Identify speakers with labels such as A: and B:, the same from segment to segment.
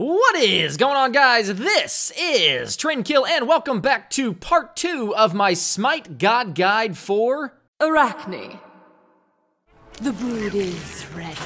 A: What is going on, guys? This is Trendkill, and welcome back to part 2 of my Smite God Guide for
B: Arachne. The brood is ready.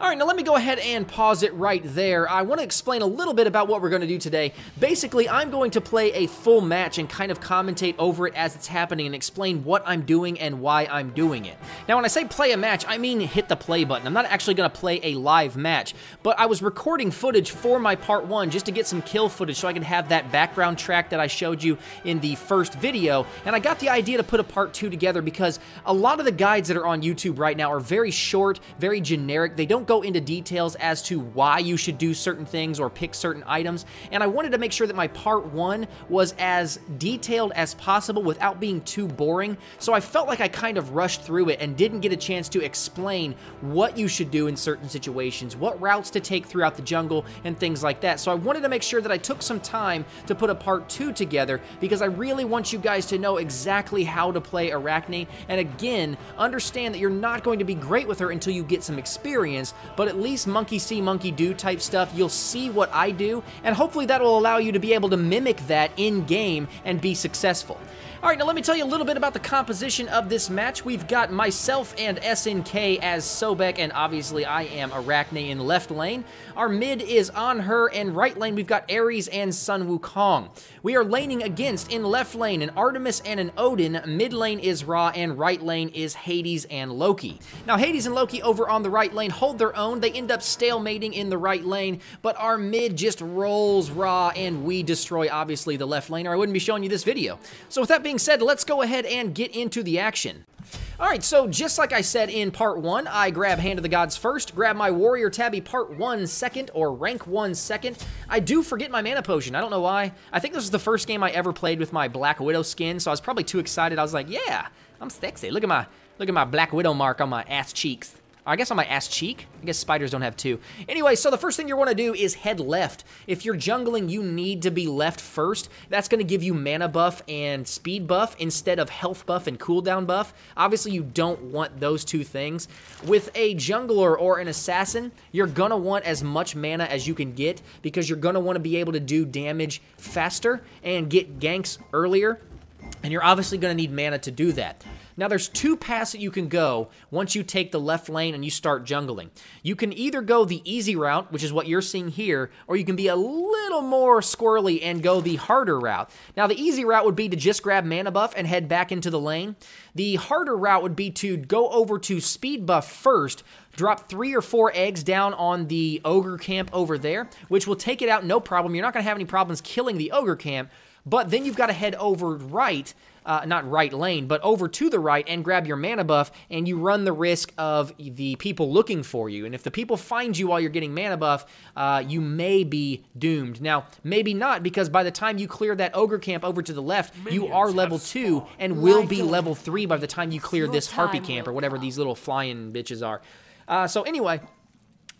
A: Alright, now let me go ahead and pause it right there. I want to explain a little bit about what we're going to do today. Basically, I'm going to play a full match and kind of commentate over it as it's happening and explain what I'm doing and why I'm doing it. Now, when I say play a match, I mean hit the play button. I'm not actually going to play a live match, but I was recording footage for my part 1 just to get some kill footage so I could have that background track that I showed you in the first video, and I got the idea to put a part 2 together because a lot of the guides that are on YouTube right now are very short, very generic. They don't go into details as to why you should do certain things or pick certain items, and I wanted to make sure that my part 1 was as detailed as possible without being too boring, so I felt like I kind of rushed through it and didn't get a chance to explain what you should do in certain situations, what routes to take throughout the jungle, and things like that. So I wanted to make sure that I took some time to put a part 2 together because I really want you guys to know exactly how to play Arachne, and again, understand that you're not going to be great with her until you get some experience, but at least monkey see, monkey do type stuff. You'll see what I do, and hopefully that will allow you to be able to mimic that in-game and be successful. Alright, now let me tell you a little bit about the composition of this match. We've got myself and SNK as Sobek, and obviously I am Arachne in left lane. Our mid is on her, and right lane we've got Ares and Sun Wukong. We are laning against, in left lane, an Artemis and an Odin. Mid lane is Ra, and right lane is Hades and Loki. Now, Hades and Loki over on the right lane hold their own. They end up stalemating in the right lane, but our mid just rolls Ra, and we destroy, obviously, the left lane, or I wouldn't be showing you this video. So with that being said, let's go ahead and get into the action. Alright, so just like I said in part 1, I grab Hand of the Gods first, grab my Warrior Tabby part 1 second, or rank 1 second. I do forget my mana potion, I don't know why. I think this was the first game I ever played with my Black Widow skin, so I was probably too excited. I was like, yeah, I'm sexy. Look at my Black Widow mark on my ass cheeks. I guess on my ass cheek? I guess spiders don't have two. Anyway, so the first thing you want to do is head left. If you're jungling, you need to be left first. That's going to give you mana buff and speed buff instead of health buff and cooldown buff. Obviously, you don't want those two things. With a jungler or an assassin, you're going to want as much mana as you can get because you're going to want to be able to do damage faster and get ganks earlier. And you're obviously going to need mana to do that. Now, there's two paths that you can go once you take the left lane and you start jungling. You can either go the easy route, which is what you're seeing here, or you can be a little more squirrely and go the harder route. Now, the easy route would be to just grab mana buff and head back into the lane. The harder route would be to go over to speed buff first, drop 3 or 4 eggs down on the ogre camp over there, which will take it out no problem. You're not going to have any problems killing the ogre camp, but then you've got to head over right, not right lane, but over to the right and grab your mana buff, and you run the risk of the people looking for you. And if the people find you while you're getting mana buff, you may be doomed. Now, maybe not, because by the time you clear that ogre camp over to the left, you are level 2 and will be level 3 by the time you clear this harpy camp or whatever these little flying bitches are. So anyway,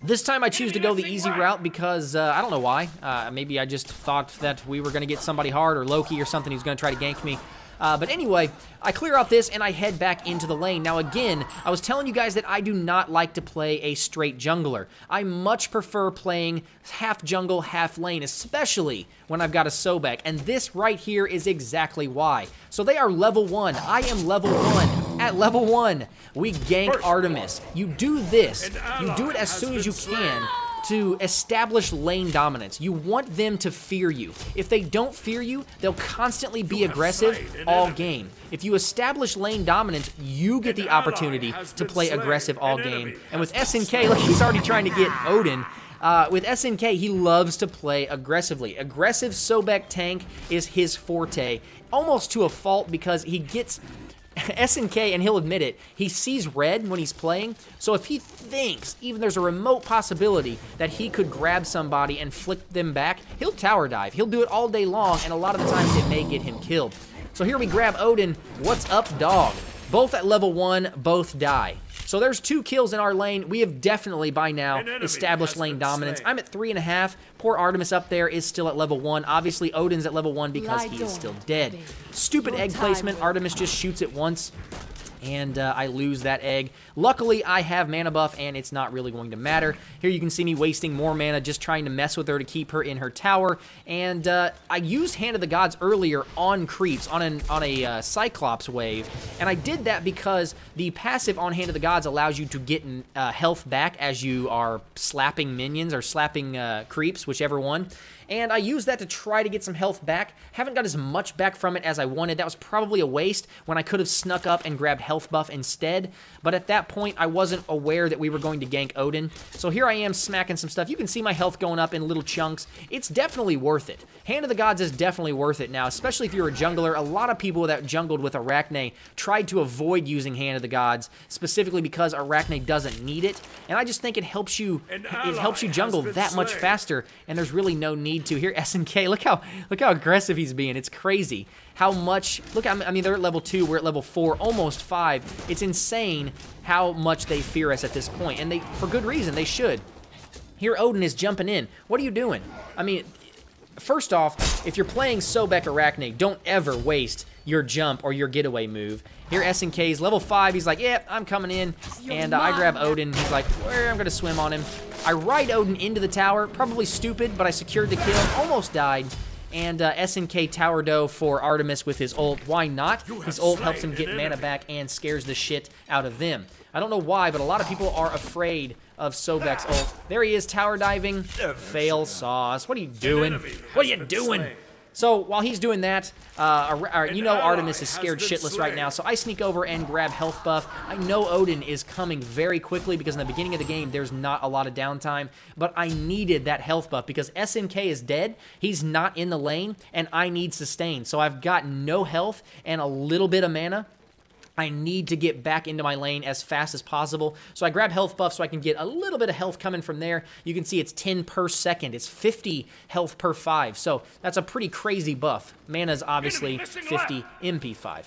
A: this time I choose to go the easy route because, I don't know why. Maybe I just thought that we were going to get somebody hard or Loki or something who's going to try to gank me. But anyway, I clear out this and I head back into the lane. Now again, I was telling you guys that I do not like to play a straight jungler. I much prefer playing half jungle, half lane, especially when I've got a Sobek. And this right here is exactly why. So they are level 1. I am level 1. At level 1, we gank Artemis. You do this. You do it as soon as you can to establish lane dominance. You want them to fear you. If they don't fear you, they'll constantly be aggressive all game. If you establish lane dominance, you get the opportunity to play aggressive all game. And with SNK, look, he's already trying to get Odin. With SNK, he loves to play aggressively. Aggressive Sobek tank is his forte, almost to a fault because he gets SNK, and he'll admit it, he sees red when he's playing, so if he thinks even there's a remote possibility that he could grab somebody and flick them back, he'll tower dive. He'll do it all day long, and a lot of the times it may get him killed. So here we grab Odin. What's up, dog? Both at level 1, both die. So there's 2 kills in our lane. We have definitely, by now, established lane dominance. I'm at 3.5. Poor Artemis up there is still at level 1. Obviously, Odin's at level 1 because he is still dead. Stupid egg placement. Artemis just shoots it once. and I lose that egg. Luckily, I have mana buff, and it's not really going to matter. Here you can see me wasting more mana just trying to mess with her to keep her in her tower, and I used Hand of the Gods earlier on creeps, on a Cyclops wave, and I did that because the passive on Hand of the Gods allows you to get health back as you are slapping minions, or slapping creeps, whichever one. And I used that to try to get some health back. Haven't got as much back from it as I wanted. That was probably a waste when I could have snuck up and grabbed health buff instead. But at that point, I wasn't aware that we were going to gank Odin. So here I am smacking some stuff. You can see my health going up in little chunks. It's definitely worth it. Hand of the Gods is definitely worth it now, especially if you're a jungler. A lot of people that jungled with Arachne tried to avoid using Hand of the Gods, specifically because Arachne doesn't need it. And I just think it helps you jungle that much faster, and there's really no need to. Here, SNK, look how aggressive he's being. It's crazy how much, look, I mean, they're at level 2, we're at level 4, almost 5. It's insane how much they fear us at this point, and for good reason, they should. Here, Odin is jumping in. What are you doing? I mean, first off, if you're playing Sobek Arachne, don't ever waste your jump or your getaway move. Here, SNK's level 5. He's like, yeah, I'm coming in. And I grab Odin. He's like, I'm going to swim on him. I ride Odin into the tower. Probably stupid, but I secured the kill. Almost died. And SNK tower dough for Artemis with his ult. Why not? His ult helps him get mana back and scares the shit out of them. I don't know why, but a lot of people are afraid of Sobek's ult. There he is, tower diving. Fail sauce. What are you doing? What are you doing? So while he's doing that, you know Artemis is scared shitless right now, so I sneak over and grab health buff. I know Odin is coming very quickly because in the beginning of the game, there's not a lot of downtime, but I needed that health buff because SNK is dead, he's not in the lane, and I need sustain. So I've got no health and a little bit of mana. I need to get back into my lane as fast as possible. So I grab health buff so I can get a little bit of health coming from there. You can see it's 10 per second. It's 50 health per 5. So that's a pretty crazy buff. Mana's obviously 50 MP5.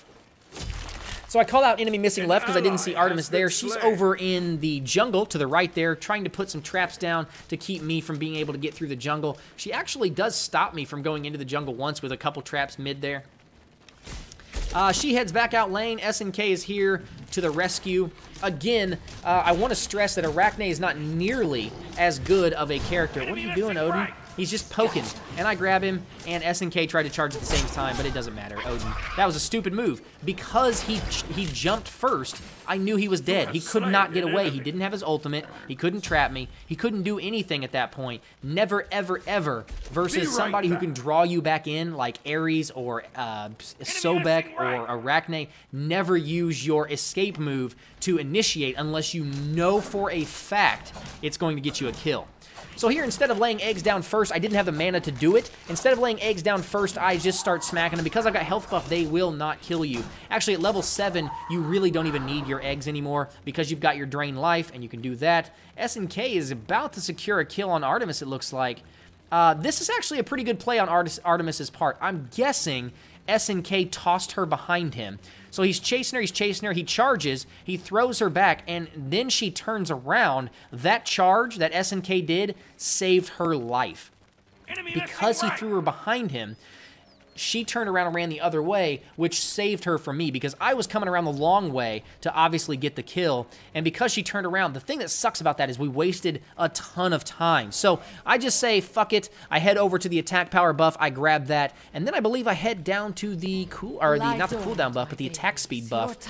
A: So I call out enemy missing left because I didn't see Artemis there. She's over in the jungle to the right there, trying to put some traps down to keep me from being able to get through the jungle. She actually does stop me from going into the jungle once with a couple traps mid there. She heads back out lane. SNK is here to the rescue. Again, I want to stress that Arachne is not nearly as good of a character. What are you doing, Odin? He's just poking. And I grab him, and SNK tried to charge at the same time, but it doesn't matter, Odin. That was a stupid move. Because he jumped first, I knew he was dead. He could not get away. He didn't have his ultimate. He couldn't trap me. He couldn't do anything at that point. Never, ever, ever versus somebody who can draw you back in, like Ares or Sobek or Arachne. Never use your escape move to initiate unless you know for a fact it's going to get you a kill. So here, instead of laying eggs down first, I didn't have the mana to do it. Instead of laying eggs down first, I just start smacking them. Because I've got health buff, they will not kill you. Actually, at level 7, you really don't even need your eggs anymore because you've got your drain life, and you can do that. SNK is about to secure a kill on Artemis, it looks like. This is actually a pretty good play on Artemis's part. I'm guessing SNK tossed her behind him. So he's chasing her, he charges, he throws her back, and then she turns around. That charge that SNK did saved her life. Because he threw her behind him, she turned around and ran the other way, which saved her from me because I was coming around the long way to obviously get the kill. And because she turned around, the thing that sucks about that is we wasted a ton of time. So I just say, fuck it. I head over to the attack power buff. I grab that. And then I believe I head down to the not the cooldown buff, but the attack speed buff.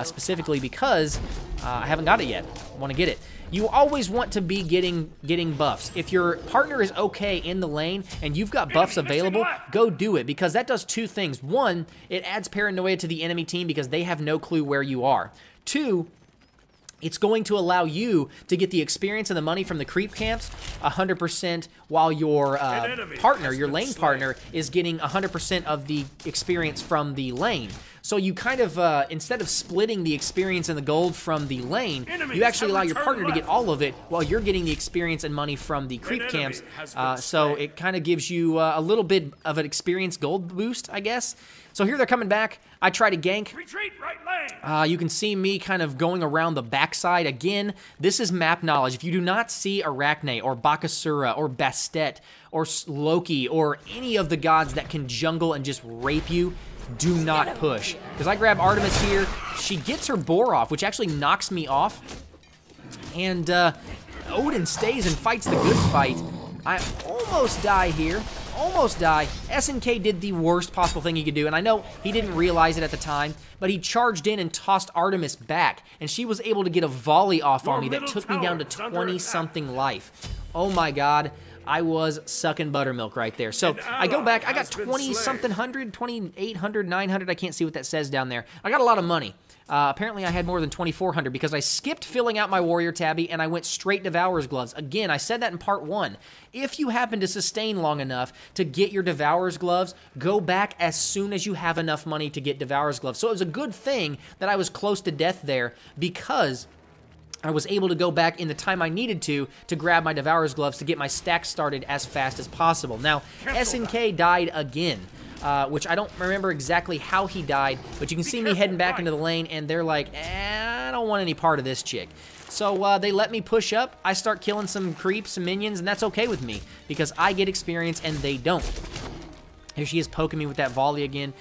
A: Specifically because I haven't got it yet. I want to get it. You always want to be getting buffs. If your partner is okay in the lane and you've got buffs available, go do it because that does two things. One, it adds paranoia to the enemy team because they have no clue where you are. Two, it's going to allow you to get the experience and the money from the creep camps 100% while your partner, your lane partner, is getting 100% of the experience from the lane. So you kind of, instead of splitting the experience and the gold from the lane, you actually allow your partner to get all of it while you're getting the experience and money from the creep camps. So it kind of gives you a little bit of an experience gold boost, I guess. So here they're coming back. I try to gank.
C: Retreat, right lane.
A: You can see me kind of going around the backside. Again, this is map knowledge. If you do not see Arachne or Bakasura or Bastet or Loki or any of the gods that can jungle and just rape you, do not push. Because I grab Artemis here. She gets her boar off, which actually knocks me off. And Odin stays and fights the good fight. I almost die here. Almost die. SNK did the worst possible thing he could do, and I know he didn't realize it at the time, but he charged in and tossed Artemis back, and she was able to get a volley off on me that took me down to 20-something life. Oh my god, I was sucking buttermilk right there. So I go back, I got 20-something hundred, 2,800, 900, I can't see what that says down there. I got a lot of money. Apparently I had more than 2,400 because I skipped filling out my warrior tabby and I went straight Devourer's Gloves. Again, I said that in part 1. If you happen to sustain long enough to get your Devourer's Gloves, go back as soon as you have enough money to get Devourer's Gloves. So it was a good thing that I was close to death there because I was able to go back in the time I needed to grab my Devourer's Gloves to get my stack started as fast as possible. Now, SNK died again. Which I don't remember exactly how he died, but you can see me heading back into the lane, and they're like, I don't want any part of this chick. So they let me push up. I start killing some creeps, some minions, and that's okay with me, because I get experience and they don't. Here she is poking me with that volley again.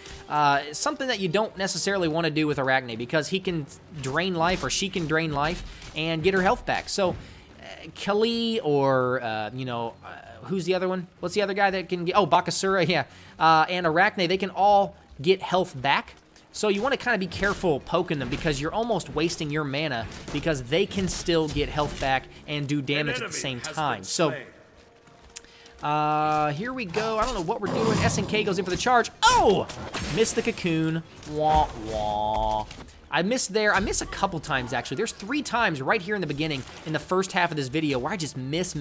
A: Something that you don't necessarily want to do with Arachne, because he can drain life, or she can drain life, and get her health back. So Kali or, you know, who's the other one? What's the other guy that can get... Oh, Bakasura, yeah. And Arachne, they can all get health back. So you want to kind of be careful poking them because you're almost wasting your mana because they can still get health back and do damage at the same time. So here we go. I don't know what we're doing. SNK goes in for the charge. Oh! Missed the cocoon. Wah, wah. I missed there. I missed a couple times, actually. There's 3 times right here in the beginning, in the first half of this video, where I just miss.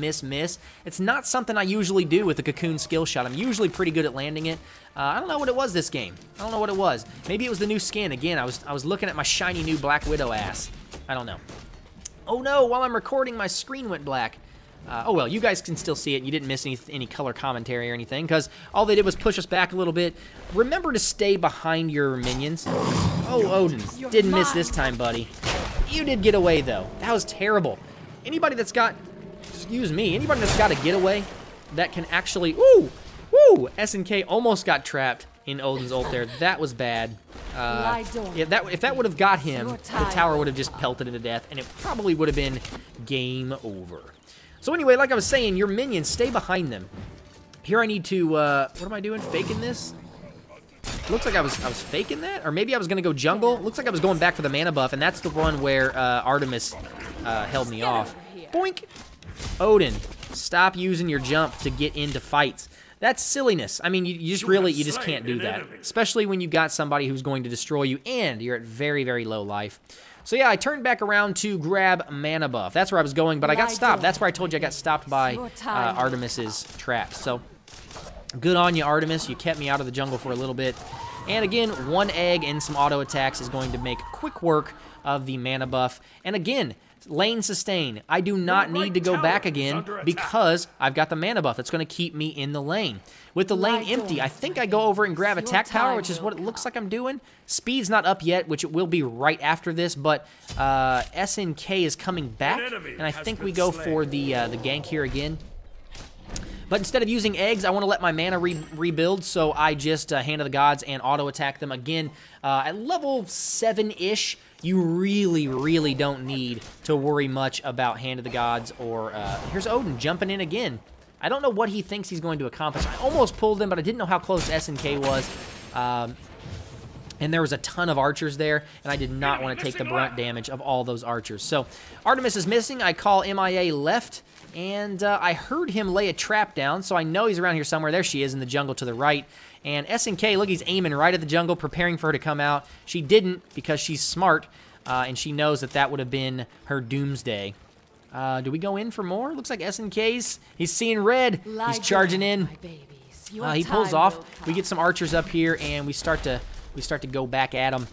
A: It's not something I usually do with the cocoon skill shot. I'm usually pretty good at landing it. I don't know what it was this game. I don't know what it was. Maybe it was the new skin. Again, I was looking at my shiny new Black Widow ass. I don't know. Oh no, while I'm recording, my screen went black. Oh well, you guys can still see it. You didn't miss any color commentary or anything, because all they did was push us back a little bit. Remember to stay behind your minions. Oh, Odin, didn't miss this time, buddy. You did get away, though. That was terrible. Anybody that's got, excuse me, anybody that's got a getaway that can actually, woo, SNK almost got trapped in Odin's ult there. That was bad. Yeah, if that would have got him, the tower would have just pelted him to death, and it probably would have been game over. So anyway, like I was saying, your minions, stay behind them. Here I need to, what am I doing? Faking this? Looks like I was faking that? Or maybe I was going to go jungle. Looks like I was going back for the mana buff, and that's the one where Artemis held me off. Boink! Odin, stop using your jump to get into fights. That's silliness. I mean, you just can't do that. Especially when you got somebody who's going to destroy you, and you're at very, very low life. So yeah, I turned back around to grab mana buff. That's where I was going, but I got stopped. That's where I told you I got stopped by Artemis's traps. So good on you, Artemis. You kept me out of the jungle for a little bit. And again, 1 egg and some auto attacks is going to make quick work of the mana buff. And again, lane sustain. I do not need to go back again because I've got the mana buff. That's going to keep me in the lane. With the lane empty, I think I go over and grab attack power, which is what it looks like I'm doing. Speed's not up yet, which it will be right after this, but SNK is coming back, and I think we go for the gank here again. But instead of using eggs, I want to let my mana rebuild, so I just Hand of the Gods and auto-attack them again. At level 7-ish, you really, really don't need to worry much about Hand of the Gods or... here's Odin jumping in again. I don't know what he thinks he's going to accomplish. I almost pulled him, but I didn't know how close SNK was. And there was a ton of archers there, and I did not want to take the brunt damage of all those archers. So Artemis is missing. I call MIA left, and I heard him lay a trap down, so I know he's around here somewhere. There she is in the jungle to the right. And SNK, look, he's aiming right at the jungle, preparing for her to come out. She didn't because she's smart, and she knows that that would have been her doomsday. Do we go in for more? Looks like SNK's. He's seeing red. He's charging in. He pulls off. We get some archers up here, and we start to go back at him.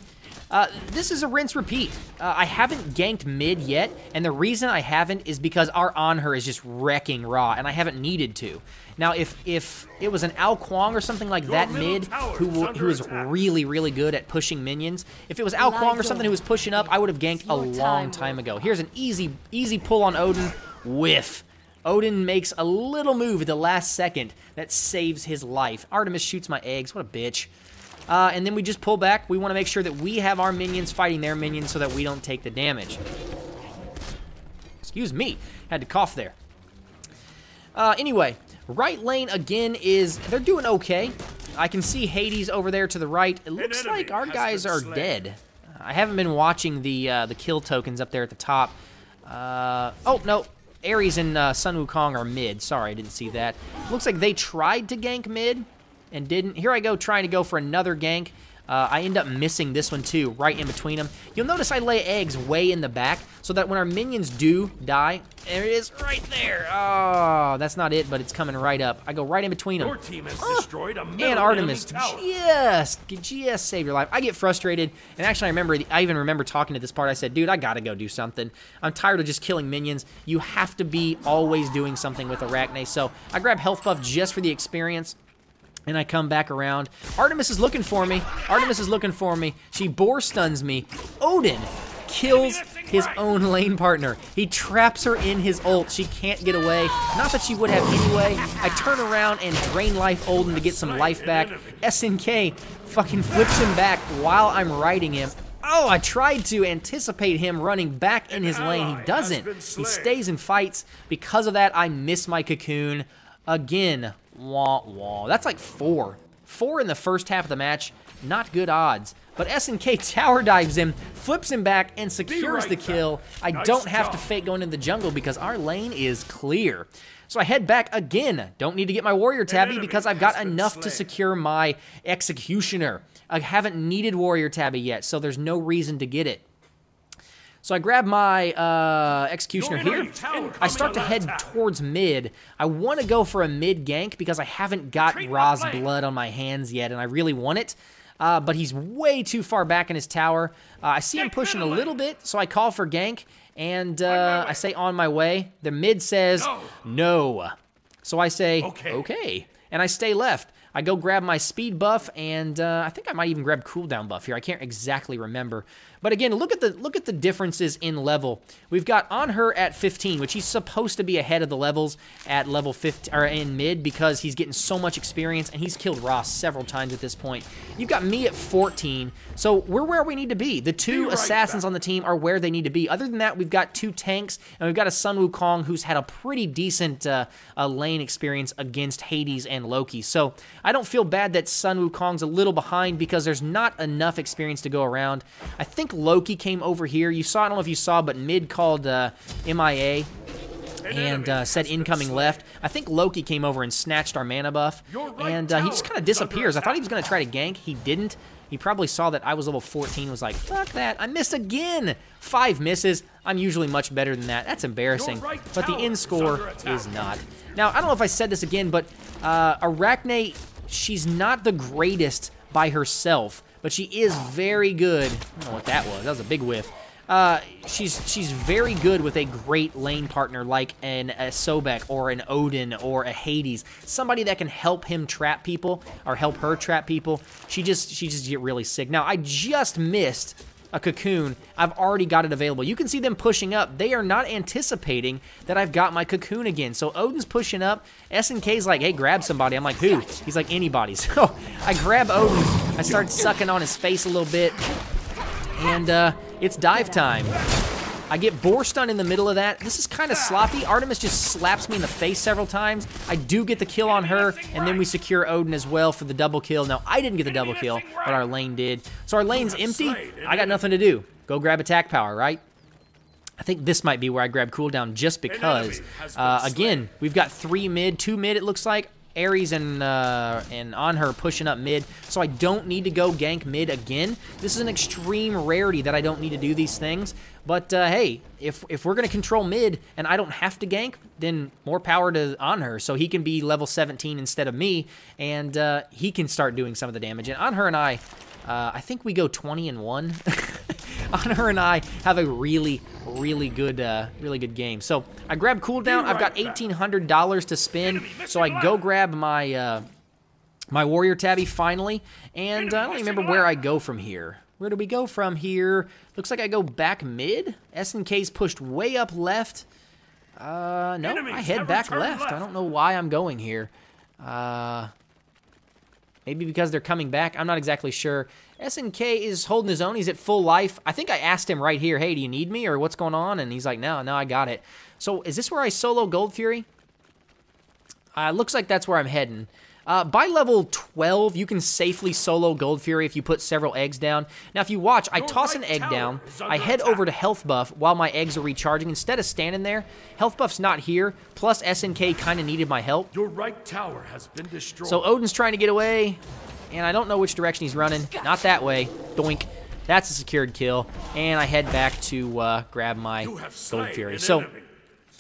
A: This is a rinse repeat. I haven't ganked mid yet, and the reason I haven't is because our on her is just wrecking raw, and I haven't needed to. Now, if it was an Ao Kuang or something like that mid, who is really, really good at pushing minions, if it was Ao Kuang or something who was pushing up, I would have ganked a long time ago. Here's an easy pull on Odin. Whiff. Odin makes a little move at the last second that saves his life. Artemis shoots my eggs. What a bitch. and then we just pull back. We want to make sure that we have our minions fighting their minions so that we don't take the damage. Excuse me, had to cough there. Anyway, right lane again they're doing okay. I can see Hades over there to the right. It looks like our guys are dead. I haven't been watching the kill tokens up there at the top. Oh, no. Ares and Sun Wukong are mid. Sorry, I didn't see that. Looks like they tried to gank mid and didn't. Here I go trying to go for another gank. I end up missing this one too, right in between them. You'll notice I lay eggs way in the back so that when our minions do die, there it is right there. Oh, that's not it, but it's coming right up. I go right in between them.
C: Your team has destroyed a
A: And Artemis just saved your life. I get frustrated, and actually I even remember talking to this part. I said, dude, I gotta go do something. I'm tired of just killing minions. You have to be always doing something with Arachne. So I grab health buff just for the experience. And I come back around. Artemis is looking for me. She boar stuns me. Odin kills his own lane partner. He traps her in his ult. She can't get away. Not that she would have anyway. I turn around and drain life Odin to get some life back. SNK fucking flips him back while I'm riding him. Oh, I tried to anticipate him running back in his lane. He doesn't. He stays and fights. Because of that, I miss my cocoon again. Wah, wah. That's like 4. 4 in the first half of the match. Not good odds. But SNK tower dives him, flips him back, and secures the kill. I don't have to fake going into the jungle because our lane is clear. So I head back again. Don't need to get my warrior tabby because I've got enough to secure my executioner. I haven't needed warrior tabby yet, so there's no reason to get it. So I grab my executioner here. I start to head towards mid. I want to go for a mid gank because I haven't got Ra's blood on my hands yet, and I really want it. But he's way too far back in his tower. I see him pushing a little bit, so I call for gank, and I say on my way. The mid says no. So I say okay, and I stay left. I go grab my speed buff, and I think I might even grab cooldown buff here. I can't exactly remember. But again, look at the differences in level. We've got on her at 15, which he's supposed to be ahead of the levels at level 15 or in mid because he's getting so much experience and he's killed Ross several times at this point. You've got me at 14, so we're where we need to be. The 2 assassins on the team are where they need to be. Other than that, we've got 2 tanks and we've got a Sun Wukong who's had a pretty decent lane experience against Hades and Loki. So I don't feel bad that Sun Wukong's a little behind because there's not enough experience to go around. I think Loki came over here. You saw, I don't know if you saw, but mid called MIA and said incoming left. I think Loki came over and snatched our mana buff, and he just kind of disappears. I thought he was going to try to gank. He didn't. He probably saw that I was level 14 and was like, fuck that. I missed again. 5 misses. I'm usually much better than that. That's embarrassing. But the end score is not. Now, I don't know if I said this again, but Arachne, she's not the greatest by herself, but she is very good. I don't know what that was. That was a big whiff. She's very good with a great lane partner like a Sobek or an Odin or a Hades. Somebody that can help him trap people or help her trap people. She just get really sick. Now, I just missed a cocoon. I've already got it available. You can see them pushing up. They are not anticipating that I've got my cocoon again. So Odin's pushing up. SNK's like, hey, grab somebody. I'm like, who? He's like, anybody. So I grab Odin. I start sucking on his face a little bit. And it's dive time. I get boar stun in the middle of that. This is kind of sloppy. Artemis just slaps me in the face several times. I do get the kill on her, and then we secure Odin as well for the double kill. Now, I didn't get the double kill, but our lane did. So our lane's empty. I got nothing to do. Go grab attack power, right? I think this might be where I grab cooldown just because, again, we've got 3 mid, 2 mid it looks like. Ares and on her pushing up mid, so I don't need to go gank mid again. This is an extreme rarity that I don't need to do these things, but hey, if we're going to control mid and I don't have to gank, then more power to on her, so he can be level 17 instead of me, and he can start doing some of the damage. And on her and I think we go 20-1. Honor and I have a really good game. So I grab cooldown. I've got $1,800 to spend, so I go grab my my warrior tabby finally, and I don't remember where I go from here. Where do we go from here? Looks like I go back mid. SNK's pushed way up left. No, I head back left. I don't know why I'm going here. Maybe because they're coming back. I'm not exactly sure. SNK is holding his own. He's at full life. I think I asked him right here, hey, do you need me or what's going on? And he's like, no, I got it. So is this where I solo Gold Fury? Looks like that's where I'm heading. By level 12, you can safely solo Gold Fury if you put several eggs down. Now, if you watch, I toss an egg down, I head over to Health Buff while my eggs are recharging. Instead of standing there, Health Buff's not here, plus SNK kind of needed my help.
C: Your right tower has been destroyed.
A: So Odin's trying to get away, and I don't know which direction he's running. Not that way. Doink. That's a secured kill, and I head back to grab my Gold Fury. So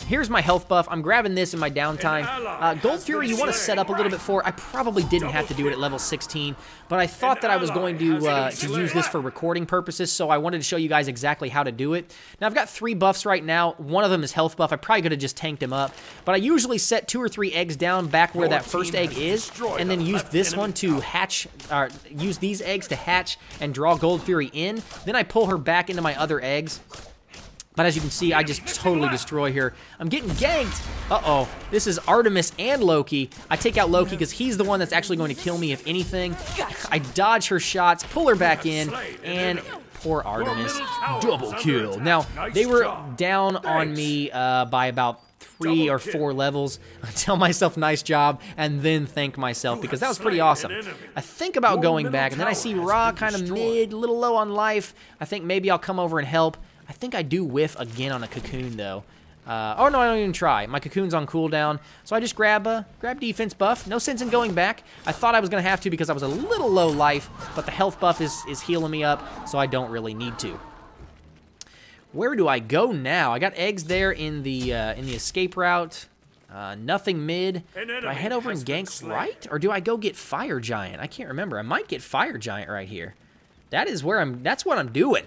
A: here's my health buff. I'm grabbing this in my downtime. Gold Fury you want to set up a little bit for. I probably didn't have to do it at level 16, but I thought that I was going to use this for recording purposes, so I wanted to show you guys exactly how to do it. Now, I've got 3 buffs right now. One of them is health buff. I probably could have just tanked him up, but I usually set 2 or 3 eggs down back where that first egg is, and then use this one to hatch, or use these eggs to hatch and draw Gold Fury in. Then I pull her back into my other eggs. But as you can see, I just totally destroy here. I'm getting ganked. Uh-oh. This is Artemis and Loki. I take out Loki because he's the one that's actually going to kill me if anything. I dodge her shots, pull her back in, and poor Artemis. Double kill. Now, they were down on me by about 3 or 4 levels. I tell myself nice job and then thank myself because that was pretty awesome. I think about going back, and then I see Ra kind of mid, a little low on life. I think maybe I'll come over and help. I think I do whiff again on a cocoon, though. Oh, no, I don't even try. My cocoon's on cooldown, so I just grab defense buff. No sense in going back. I thought I was going to have to because I was a little low life, but the health buff is healing me up, so I don't really need to. Where do I go now? I got eggs there in the escape route. Nothing mid. Do I head over and gank right? Or do I go get Fire Giant? I can't remember. I might get Fire Giant right here. That's what I'm doing.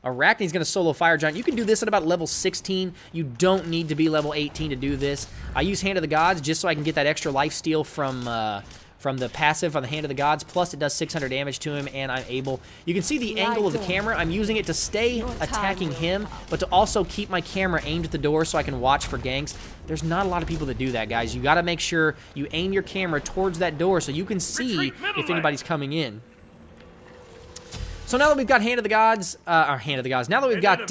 A: Arachne's going to solo Fire Giant. You can do this at about level 16. You don't need to be level 18 to do this. I use Hand of the Gods just so I can get that extra lifesteal from the passive on the Hand of the Gods. Plus, it does 600 damage to him, and I'm able... You can see the angle of the camera. I'm using it to stay attacking him, but to also keep my camera aimed at the door so I can watch for ganks. There's not a lot of people that do that, guys. You got to make sure you aim your camera towards that door so you can see if anybody's coming in. So now that we've got Hand of the Gods, now that we've got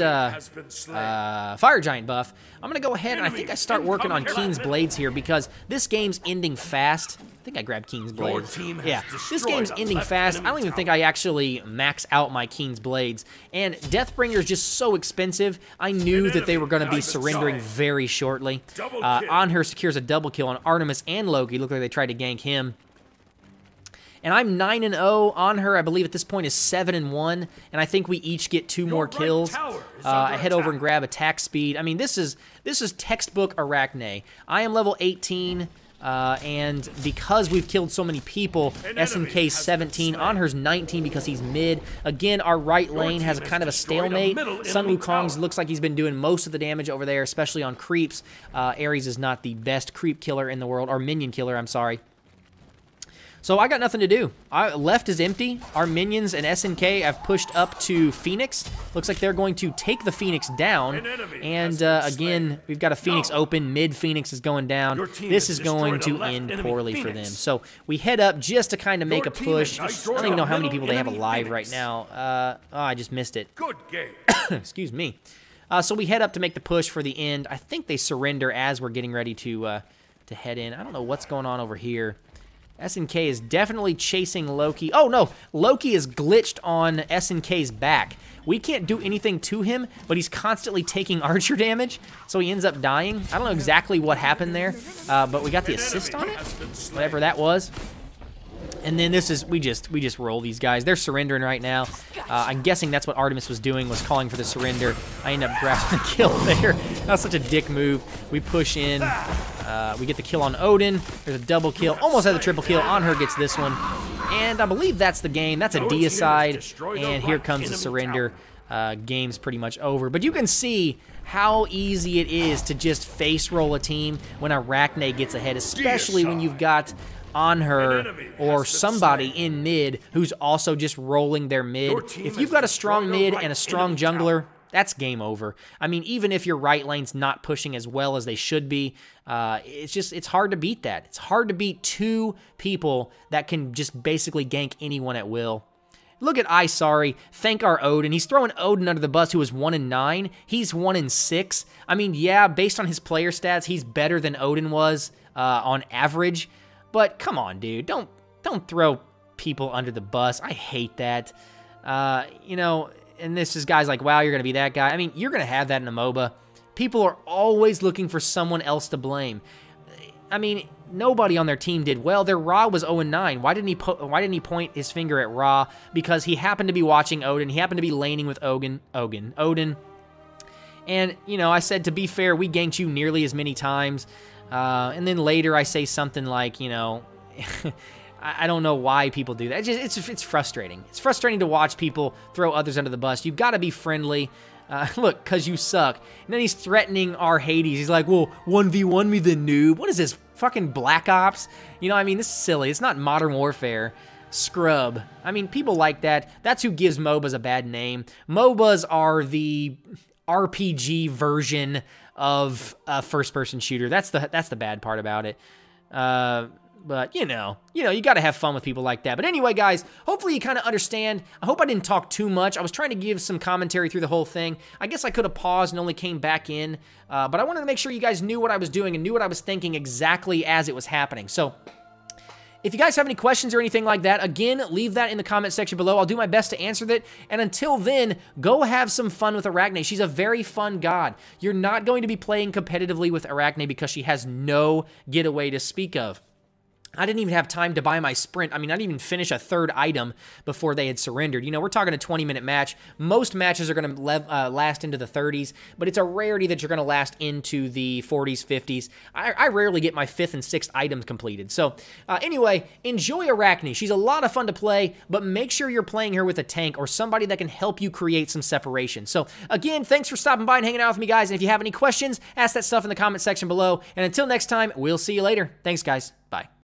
A: Fire Giant buff, I'm going to go ahead and I think I start working on Keen's Blades here because this game's ending fast. I think I grabbed Keen's Blades. Yeah, this game's ending fast. I don't even think I actually max out my Keen's Blades. And Deathbringer is just so expensive, I knew that they were going to be surrendering very shortly. Anhur secures a double kill on Artemis and Loki. Look like they tried to gank him. And I'm 9-0 on her. I believe at this point is 7-1, and I think we each get 2 more kills. I head over and grab attack speed. I mean, this is textbook Arachne. I am level 18, and because we've killed so many people, SNK's 17, Anher's 19 because he's mid. Again, our right lane has a kind of a stalemate. Sun Wukong's looks like he's been doing most of the damage over there, especially on creeps. Ares is not the best creep killer in the world, or minion killer, I'm sorry. So I got nothing to do. Left is empty. Our minions and SNK have pushed up to Phoenix. Looks like they're going to take the Phoenix down. And again, we've got a Phoenix open. Mid Phoenix is going down. This is going to end poorly for them. So we head up just to kind of make a push. I don't even know how many people they have alive right now. Oh, I just missed it.
C: Good game.
A: Excuse me. So we head up to make the push for the end. I think they surrender as we're getting ready to head in. I don't know what's going on over here. SNK is definitely chasing Loki. Oh, no. Loki is glitched on SNK's back. We can't do anything to him, but he's constantly taking archer damage, so he ends up dying. I don't know exactly what happened there, but we got the assist on it, whatever that was. And then this is, we just roll these guys. They're surrendering right now. I'm guessing that's what Artemis was doing, was calling for the surrender. I end up grabbing the kill there. That was such a dick move. We push in. We get the kill on Odin. There's a double kill. Almost had the triple kill. Anhur gets this one. And I believe that's the game. That's a deicide. And here comes the surrender. Game's pretty much over. But you can see how easy it is to just face roll a team when Arachne gets ahead, especially when you've got Anhur or somebody in mid who's also just rolling their mid. If you've got a strong mid and a strong jungler, that's game over. I mean, even if your right lane's not pushing as well as they should be, it's hard to beat that. It's hard to beat 2 people that can just basically gank anyone at will. Look at Isari, thank our Odin. He's throwing Odin under the bus, who was 1-9. He's 1-6. I mean, yeah, based on his player stats, he's better than Odin was on average. But come on, dude, don't throw people under the bus. I hate that. You know, and this is guys like, wow, you're going to be that guy. I mean, you're going to have that in a MOBA. People are always looking for someone else to blame. I mean, nobody on their team did well. Their Ra was 0-9. Why didn't he point his finger at Ra? Because he happened to be watching Odin. He happened to be laning with Odin. And, you know, I said, to be fair, we ganked you nearly as many times. And then later I say something like, you know, I don't know why people do that. It's frustrating. It's frustrating to watch people throw others under the bus. You've got to be friendly. Look, because you suck. And then he's threatening our Hades. He's like, well, 1v1 me the noob. What is this, fucking Black Ops? You know, I mean, this is silly. It's not Modern Warfare. Scrub. I mean, people like that. That's who gives MOBAs a bad name. MOBAs are the RPG version of a first-person shooter. That's the bad part about it. But, you know, you got to have fun with people like that. But anyway, guys, hopefully you kind of understand. I hope I didn't talk too much. I was trying to give some commentary through the whole thing. I guess I could have paused and only came back in. But I wanted to make sure you guys knew what I was doing and knew what I was thinking exactly as it was happening. So if you guys have any questions or anything like that, again, leave that in the comment section below. I'll do my best to answer that. And until then, go have some fun with Arachne. She's a very fun god. You're not going to be playing competitively with Arachne because she has no getaway to speak of. I didn't even have time to buy my sprint. I mean, I didn't even finish a 3rd item before they had surrendered. You know, we're talking a 20-minute match. Most matches are going to last into the 30s, but it's a rarity that you're going to last into the 40s, 50s. I rarely get my 5th and 6th items completed. So, anyway, enjoy Arachne. She's a lot of fun to play, but make sure you're playing her with a tank or somebody that can help you create some separation. So, again, thanks for stopping by and hanging out with me, guys. And if you have any questions, ask that stuff in the comment section below. And until next time, we'll see you later. Thanks, guys. Bye.